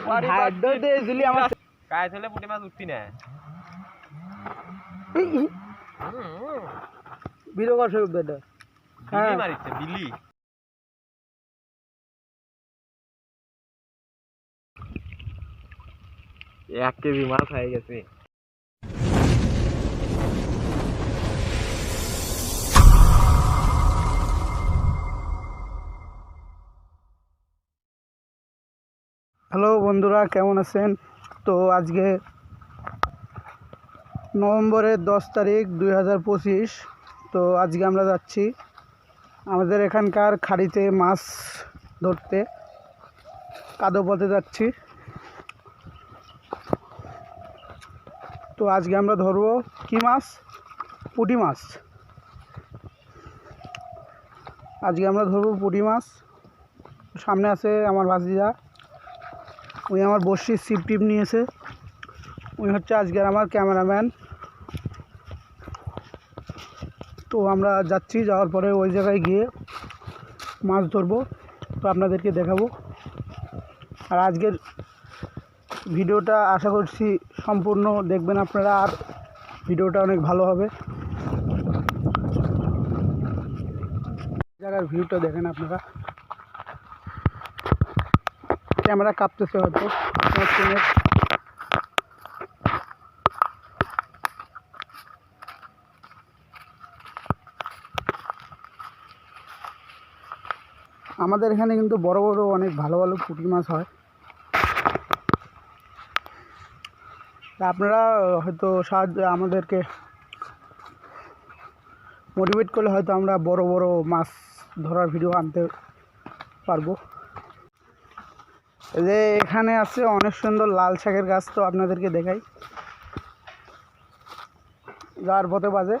काय चले पुटी मास उठती ना বিলো কর সব বেটা বিলি মারিছে বিলি এক কেজি মাছ হয়ে গেছে হ্যালো বন্ধুরা, কেমন আছেন? তো আজকে নভেম্বরের 10 তারিখ 2025। তো আজকে আমরা যাচ্ছি আমাদের এখানকার খাড়িতে মাছ ধরতে। কাদো পথে যাচ্ছি। তো আজকে আমরা ধরবো কি মাছ? পুঁটি মাছ। আজকে আমরা ধরবো পুঁটি মাছ। সামনে আছে আমার ভাতিজা, উনি আমার বড়শির ছিপ টিপ নিয়েছে। উনি হচ্ছে আজকের আমার ক্যামেরাম্যান। তো আমরা যাচ্ছি, যাওয়ার পরে ওই জায়গায় গিয়ে মাছ ধরবো। তো আপনাদেরকে দেখাবো। আর আজকের ভিডিওটা আশা করছি সম্পূর্ণ দেখবেন আপনারা, আর ভিডিওটা অনেক ভালো হবে। জায়গার ভিউটা দেখেন আপনারা। ক্যামেরা কাঁপতেছে হয়তো। আমাদের এখানে কিন্তু বড় বড় অনেক ভালো ভালো পুঁটি মাছ হয়। আপনারা হয়তো আমাদেরকে মোটিভেট করলে হয়তো আমরা বড় বড় মাছ ধরার ভিডিও আনতে পারবো। এই যে এখানে আছে অনেক সুন্দর লাল শাকের গাছ। তো আপনাদেরকে দেখাই। যাওয়ার পথে বাজে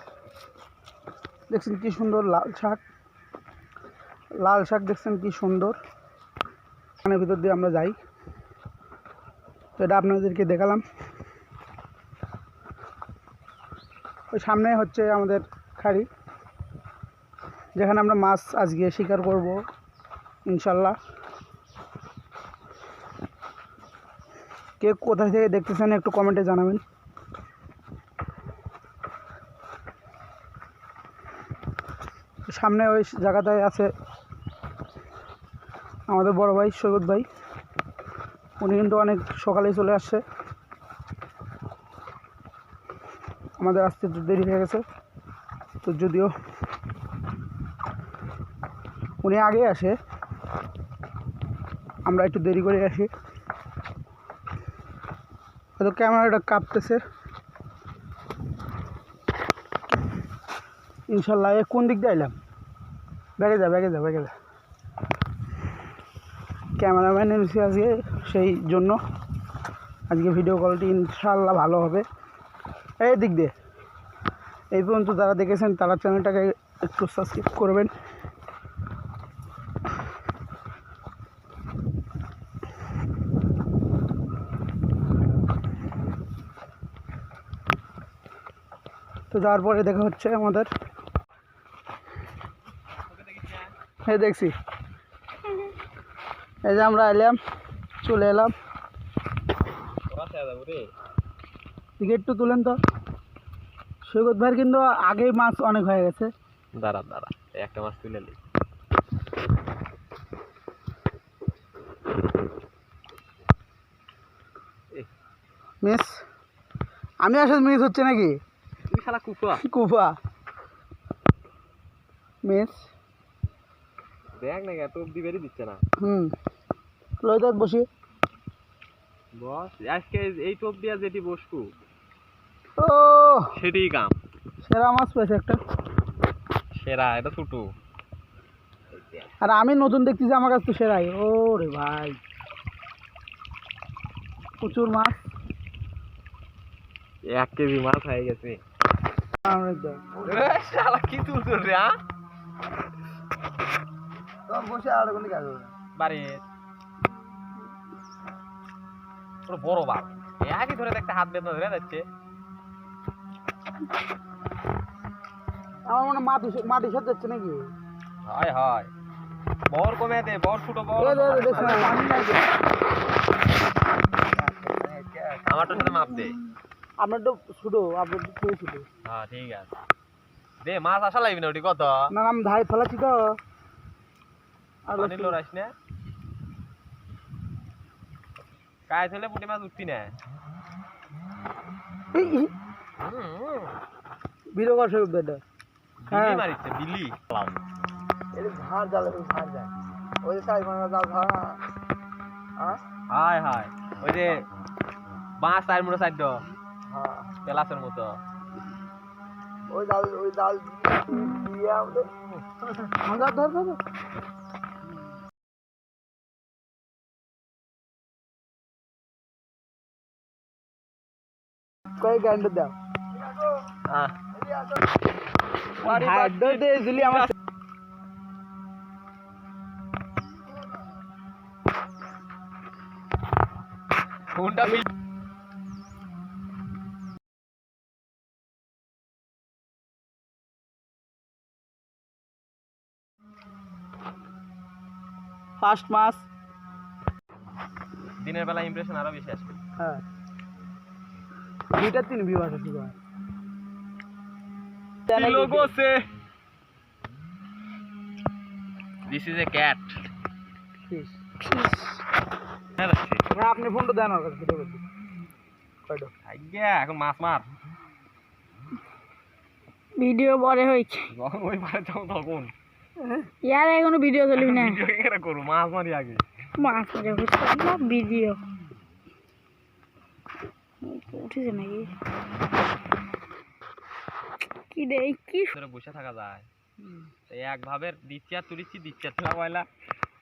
দেখছেন কি সুন্দর লাল শাক। লাল শাক দেখছেন কি সুন্দর। এখানের ভিতর দিয়ে আমরা যাই। তো এটা আপনাদেরকে দেখালাম। ওই সামনে হচ্ছে আমাদের খাড়ি, যেখানে আমরা মাছ আজকে শিকার করব ইনশাল্লাহ। কে কোথা থেকে দেখতেছেন একটু কমেন্টে জানাবেন। সামনে ওই জায়গাটায় আছে আমাদের বড় ভাই সৈকত ভাই। উনি কিন্তু অনেক সকালেই চলে আসছে। আমাদের আসতে একটু দেরি হয়ে গেছে। তো যদিও উনি আগে আসে, আমরা একটু দেরি করে আসি। হয়তো ক্যামেরাটা কাঁপতেছে। ইনশাল্লাহ। কোন দিক দিয়ে এলাম? ব্যাগে যা ব্যাগে যা ব্যাগে যা। ক্যামেরাম্যান এনেছি আজকে, সেই জন্য আজকে ভিডিও কলটি ইনশাল্লাহ ভালো হবে। এই দিক দিয়ে। এই পর্যন্ত যারা দেখেছেন তারা চ্যানেলটাকে একটু সাবস্ক্রাইব করবেন। তো যাওয়ার পরে দেখা হচ্ছে আমাদের। হ্যাঁ দেখছি। এই যে আমরা এলাম, চলে এলাম। দিকে একটু তুলেন তো। সৈকত ভাইয়ের কিন্তু আগেই মাছ অনেক হয়ে গেছে। দাঁড়া দাঁড়া, একটা মাছ তুলে নি। মিস আমি আসলে মিস হচ্ছে নাকি? তুই শালা কুফা কুফা মিস দেখ না, এত অব্দি বেরিয়ে দিচ্ছে না। লই দেখ বসি বস। আজকে এই টোপ দিয়া যেটি বসবো ও সেটি কাম। সেরা মাছ পেয়েছে একটা। সেরা এটা ছোট। আর আমি নতুন দেখতেছি, আমার কাছে তো সেরাই। ও রে ভাই, প্রচুর মাছ। 1 কেজি মাছ হয়ে গেছে। শালা কি তুলতো রে? বসে আর কোন কাজ বাড়ি বড় বাপ একই ধরে একটা হাত বেঁধে ধরে যাচ্ছে। আমার মনে মাটি সাথে যাচ্ছে নাকি? হয় হয়, বর কমে দে, বর ছোট বর। আমারটার সাথে মাপ দে। আপনার তো ছোটো, আপনার তো খুবই ছোটো। হ্যাঁ ঠিক আছে, দে মাছ আসা লাগবে না ওটি কত না আমি ধারে ফেলাচ্ছি তো। আর পানি লড়াইস না, কাজ হলে পুঁটি মাছ উঠতি না। বিরকর সব বেটা। বিলি মারিচ্ছে বিলি। এটা ঝাড় জালে তো ঝাড় যায়, ওই যে সাই মারা জাল ঝাড়। হায় হায়, ওই যে বাঁশ সাইড মোটো সাইড হ্যাঁ পেলাসের মতো। ওই জাল দিয়ে আমাদের ধর ধর ধর। কয় গান্ড দাও। হ্যাঁ হাত ধর দে দিলি আমার। ফোনটা বিল ফার্স্ট মাছ। দিনের বেলা ইমপ্রেশন আরো বেশি আসবে। হ্যাঁ 2-3 ভিউ আসে শুধু। लोगों से this is a cat fish. হ্যাঁ না আপনি ফোনটা দেন আমার কাছে ভিডিও করতে। কয়টা আইয়া এখন মাছ মার ভিডিও পরে হইছে যখন ওই পারে যাও তখন ইয়ার এখনো ভিডিও চলবি না ভিডিও কেন করব, মাছ মারি আগে। মাছ মারে হচ্ছে না ভিডিও উঠেছে নাকি কি রে কি ধরে বসে থাকা যায়, এই এক ভাবে দিচ্ছি আর তুলিচ্ছি দিচ্ছি আর তোলা পয়লা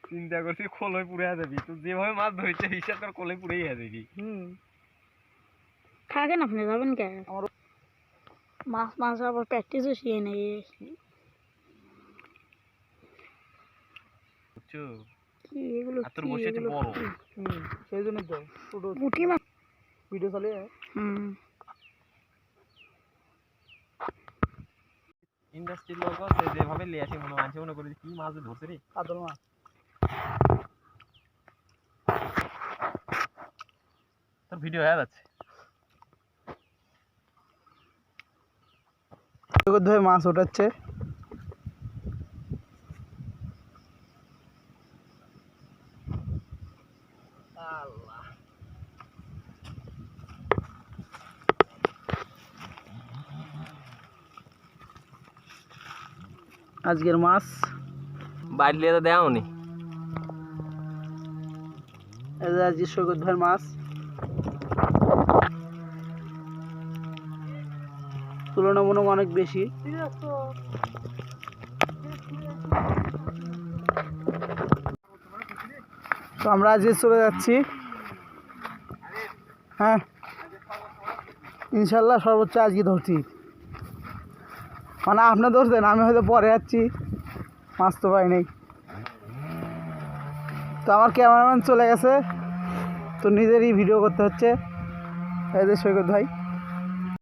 চিন্তা করছি খোলই পুড়ে যাবি, তুই যেভাবে মাছ ধরছে হিসাব করে খোলই পুড়েই যাবি। থাকেন আপনি যাবেন কে মাছ মাছ আবার প্র্যাকটিসও শিখে নাকি বুঝছো, কি এগুলো আর তোর বসেছে বড় সেই জন্য তো ছোটো পুঁটি মাছ ভিডিও চলে। ইন্ডাস্ট্রির লোক সে যেভাবে লিয়ে আসে মনে মানছে মনে করে কি মাছ ধরছে রে, কাতল মাছ। তোর ভিডিও হয়ে যাচ্ছে। ধরে মাছ ওঠাচ্ছে। আজকের মাছ বাইরে লিয়ে তো দেও নি, আজকে সৈকত ভাইয়ের মাছ। তুলনামূলক অনেক বেশি। তো আমরা আজকে চলে যাচ্ছি। হ্যাঁ ইনশাল্লাহ সর্বোচ্চ আজকে ধরছি, মানে আপনি ধরছেন আমি হয়তো পরে যাচ্ছি, মাছ তো পাই নেই। তো আমার ক্যামেরাম্যান চলে গেছে, তো নিজেরই ভিডিও করতে হচ্ছে। এই যে সৈকত ভাই।